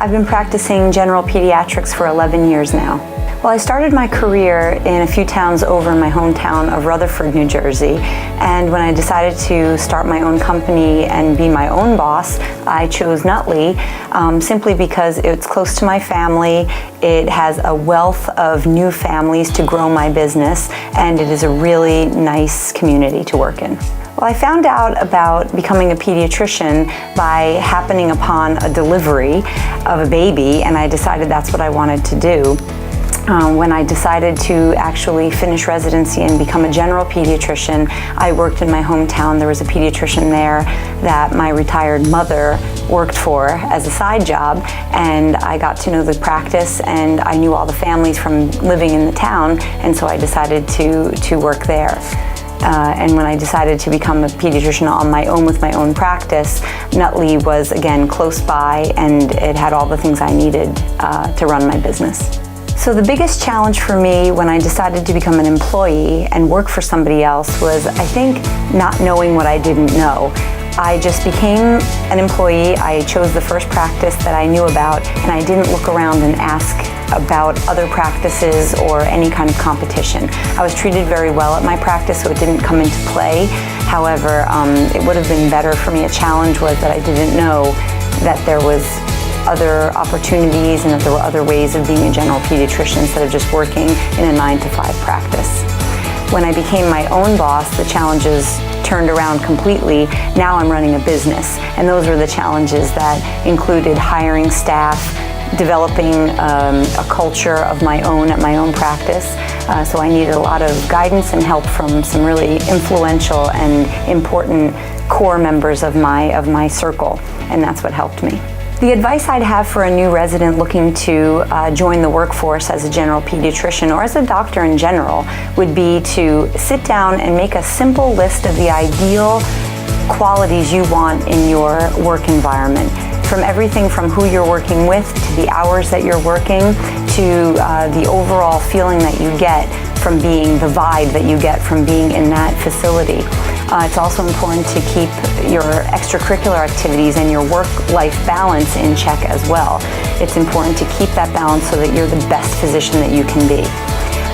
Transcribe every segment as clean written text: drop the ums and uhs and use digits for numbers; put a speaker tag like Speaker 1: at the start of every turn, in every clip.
Speaker 1: I've been practicing general pediatrics for 11 years now. Well, I started my career in a few towns over in my hometown of Rutherford, New Jersey, and when I decided to start my own company and be my own boss, I chose Nutley simply because it's close to my family, it has a wealth of new families to grow my business, and it is a really nice community to work in. Well, I found out about becoming a pediatrician by happening upon a delivery of a baby, and I decided that's what I wanted to do. When I decided to actually finish residency and become a general pediatrician, I worked in my hometown. There was a pediatrician there that my retired mother worked for as a side job, and I got to know the practice, and I knew all the families from living in the town, and so I decided to work there. And when I decided to become a pediatrician on my own with my own practice, Nutley was again close by, and it had all the things I needed to run my business. So the biggest challenge for me when I decided to become an employee and work for somebody else was, I think, not knowing what I didn't know. I just became an employee. I chose the first practice that I knew about, and I didn't look around and ask about other practices or any kind of competition. I was treated very well at my practice, so it didn't come into play. However, it would have been better for me. A challenge was that I didn't know that there was other opportunities and that there were other ways of being a general pediatrician instead of just working in a 9-to-5 practice. When I became my own boss, the challenges turned around completely. Now I'm running a business, and those were the challenges that included hiring staff, developing a culture of my own at my own practice. So I needed a lot of guidance and help from some really influential and important core members of my circle, and that's what helped me. The advice I'd have for a new resident looking to join the workforce as a general pediatrician or as a doctor in general would be to sit down and make a simple list of the ideal qualities you want in your work environment. From everything from who you're working with, to the hours that you're working, to the overall feeling that you get from being, the vibe that you get from being in that facility. It's also important to keep your extracurricular activities and your work-life balance in check as well. It's important to keep that balance so that you're the best physician that you can be.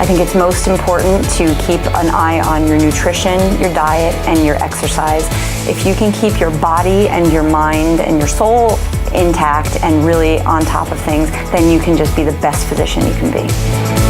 Speaker 1: I think it's most important to keep an eye on your nutrition, your diet, and your exercise. If you can keep your body and your mind and your soul intact and really on top of things, then you can just be the best physician you can be.